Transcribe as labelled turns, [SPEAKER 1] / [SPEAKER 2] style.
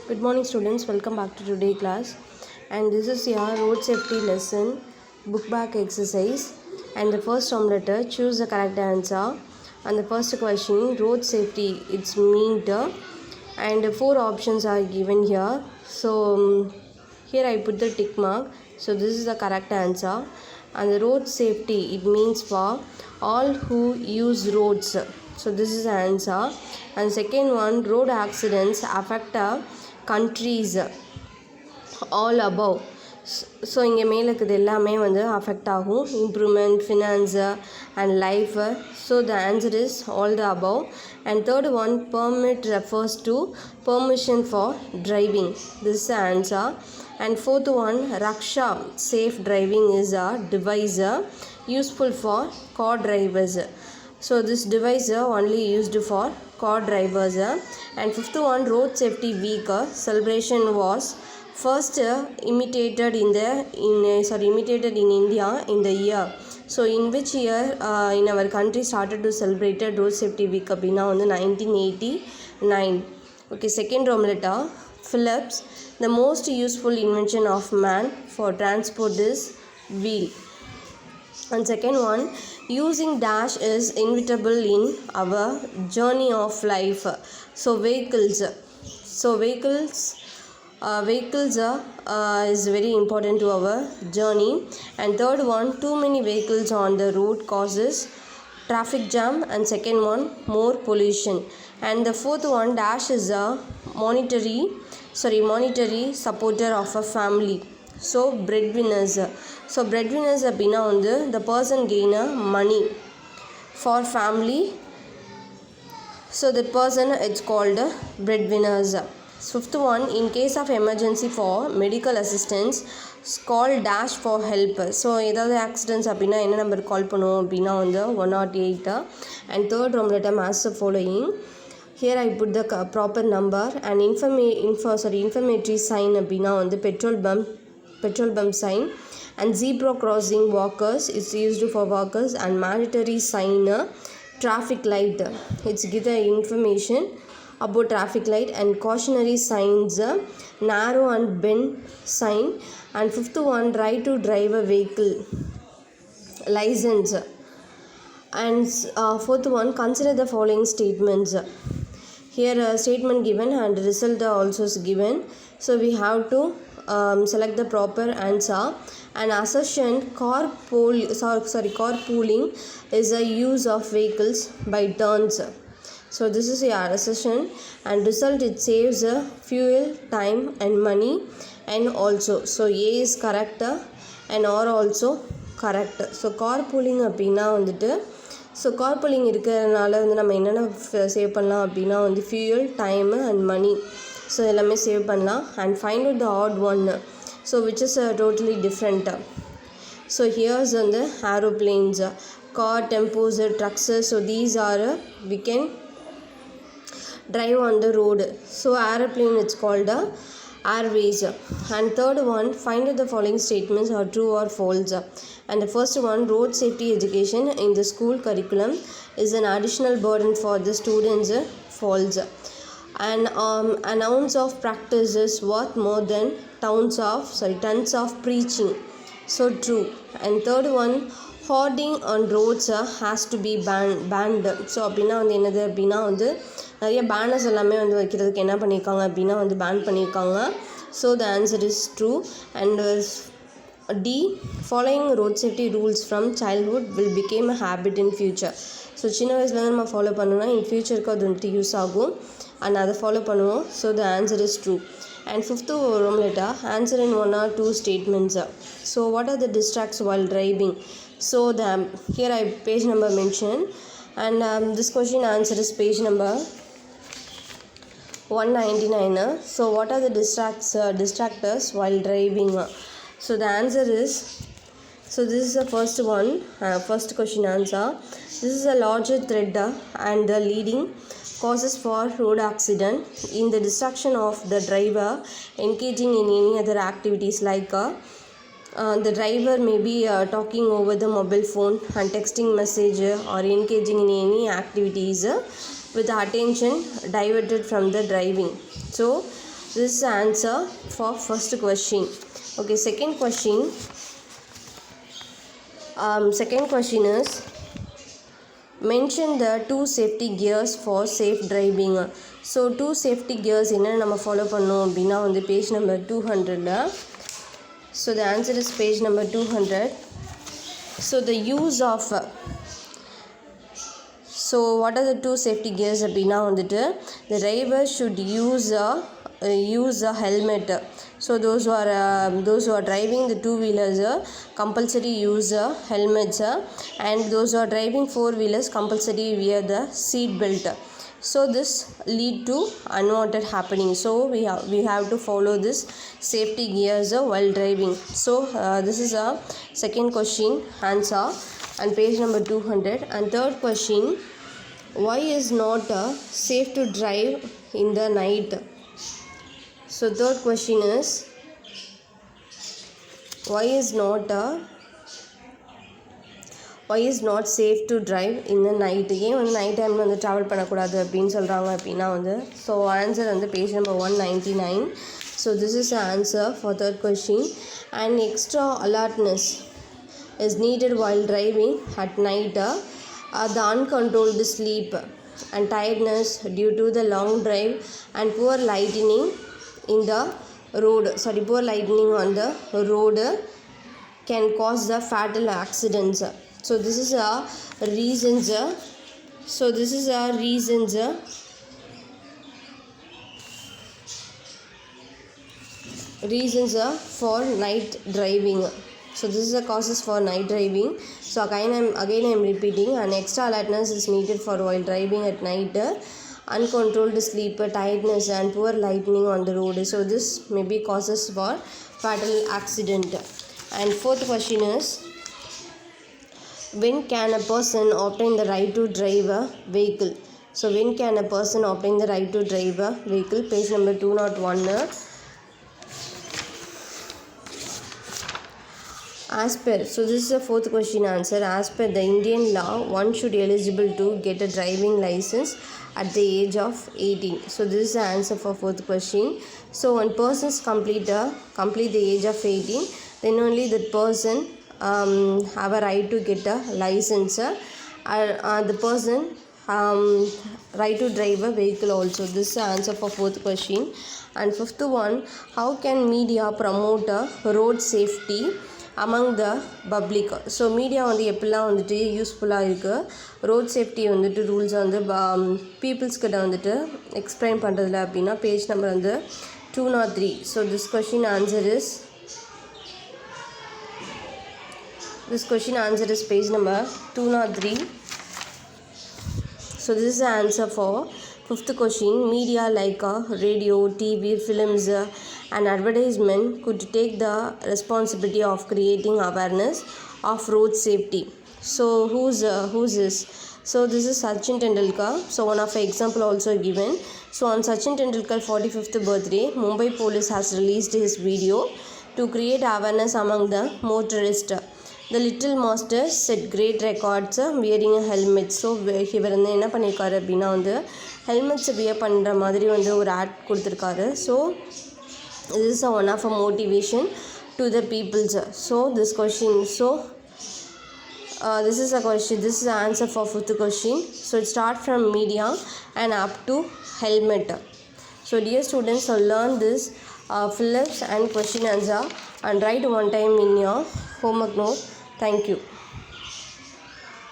[SPEAKER 1] Good morning students, welcome back to today class, and this is your road safety lesson book back exercise. And the first term letter, choose the correct answer. And the first question, road safety, it's meant, and four options are given here. So here I put the tick mark, so this is the correct answer. And the road safety, it means for all who use roads, so this is the answer. And second one, road accidents affect countries all above. So இங்கே மேலே இருக்குது எல்லாமே வந்து affect ஆகும், improvement, finance and life. So the answer is all the above. And third one, permit refers to permission for driving, this is the answer. And fourth one, Raksha safe driving is a device useful for car drivers. So this device only used for car drivers. And fifth one, road safety week celebration was first imitated in India in the year. So in which year in our country started to celebrate road safety week அப்படின்னா வந்து 1989. Okay, second Roman letter, Phillips, the most useful invention of man for transport is wheel. And second one, using dash is inevitable in our journey of life. So vehicles is very important to our journey. And third one, too many vehicles on the road causes traffic jam. And second one, more pollution. And the fourth one, dash is a monetary supporter of a family. So breadwinners அப்படின்னா வந்து the person gain money for family, so that person it's called breadwinners. Fifth one, in case of emergency for medical assistance, call dash for help. So ஏதாவது accidents அப்படின்னா என்ன number call பண்ணுவோம் அப்படின்னா வந்து 108. And third Roman letter, as the following. Here I put the proper number. And informatory sign அப்படின்னா வந்து petrol bump sign. And zebra crossing walkers is used for walkers. And mandatory sign traffic light, it's give the information about traffic light. And cautionary signs narrow and bend sign. And fifth one, right to drive a vehicle license. And fourth one, consider the following statements. Here a statement given and result also is given, so we have to select the proper answer. And assertion, carpooling is a use of vehicles by turns. So this is your assertion. And result, it saves fuel, time and money. And also, so A is correct and R also correct. So carpooling அப்படின்னா வந்துட்டு, so carpooling இருக்கிறதுனால வந்து நம்ம என்னென்ன save பண்ணலாம் அப்படின்னா வந்து fuel, time and money, so எல்லாமே சேவ் பண்ணலாம். And find out the add on, so which is totally different. So here's வந்து aeroplanes, car, tempos, trucks, so these are we can drive on the road. So aeroplane, it's called airways. And third one, find out the following statements are true or false. And the first one, road safety education in the school curriculum is an additional burden for the students, false. And an ounce of practice is worth more than tons of preaching, so true. And third one, hoarding on roads has to be banned. So அப்படின்னா வந்து என்னது அப்படின்னா வந்து நிறைய banners எல்லாமே வந்து வைக்கிறதுக்கு என்ன பண்ணியிருக்காங்க அப்படின்னா வந்து பேன் பண்ணியிருக்காங்க. So the answer is true. And D, following road safety rules from childhood will become a habit in future. So சின்ன வயசுலேருந்து நம்ம ஃபாலோ பண்ணோம்னா இன் ஃபியூச்சருக்கு அது வந்துட்டு யூஸ் ஆகும், அண்ட் அதை ஃபாலோ பண்ணுவோம். So the answer is true. And fifth Roman letter, answer in one or two statements. So what are the distracts while driving? So here I page number mentioned. And this question answer is page number 199. So what are the distractors while driving? So the answer is, so this is the first one, first question answer. This is a larger thread and the leading causes for road accident in the distraction of the driver engaging in any other activities, like the driver may be talking over the mobile phone and texting message, or engaging in any activities with attention diverted from the driving. So This is the answer for first question. Okay, second question. Second question is, mention the two safety gears for safe driving. So two safety gears என்ன நம்ம follow பண்ணோம் அப்படின்னா வந்து page number 200. So the answer is page number 200. So the use of, so what are the two safety gears அப்படின்னா வந்துட்டு the driver should use a helmet. So those who are driving the two wheelers compulsory use helmets, and those who are driving four wheelers compulsory wear the seat belt. So this lead to unwanted happening. So we have to follow this safety gears while driving. So this is a second question answer and page number 200. And third question, why is not safe to drive in the night? So third question is, why is not safe to drive in the night? ஏன் வந்து night டைமில் வந்து travel பண்ணக்கூடாது அப்படின்னு சொல்கிறாங்க அப்படின்னா வந்து, so answer வந்து page number 199. So this is answer for third question. And extra alertness is needed while driving at night. The uncontrolled sleep and tiredness due to the long drive and poor lighting on the road can cause the fatal accidents. So this is a reasons for night driving. So this is the causes for night driving. So again I'm repeating. An extra alertness is needed for while driving at night. Uncontrolled sleep, tiredness and poor lighting on the road. So this may be causes for fatal accident. And fourth question is, when can a person obtain the right to drive a vehicle? So when can a person obtain the right to drive a vehicle? Page number 201. As per, so this is the fourth question answer. As per the Indian law, one should eligible to get a driving license at the age of 18. So this is the answer for fourth question. So when persons complete the age of 18, then only that person have a right to get a license. The person right to drive a vehicle also. This is the answer for fourth question. And fifth one, how can media promote road safety among the public? So media வந்து எப்படிலாம் வந்துட்டு யூஸ்ஃபுல்லாக இருக்குது road safety வந்துட்டு ரூல்ஸை வந்து பீப்புள்ஸ்கிட்ட வந்துட்டு explain பண்ணுறதுல அப்படின்னா பேஜ் நம்பர் வந்து 203. So this question answer is page number 203. So this is the answer for fifth question. Media like radio, TV, films and advertisement could take the responsibility of creating awareness of road safety. So who's this? So this is Sachin Tendulkar. So one of the example also given. So on Sachin Tendulkar 45th birthday, Mumbai police has released his video to create awareness among the motorists. The little master set great records wearing a helmet. So இவர் வந்து என்ன பண்ணியிருக்காரு அப்படின்னா வந்து ஹெல்மெட்ஸை wear பண்ணுற மாதிரி வந்து ஒரு ஆட் கொடுத்துருக்காரு. So this is one of a motivation to the peoples. So this question, this is the answer for fifth question. So it start from media and up to helmet. So dear students, so learn this fill-ups and question answer and write one time in your homework note. Thank you.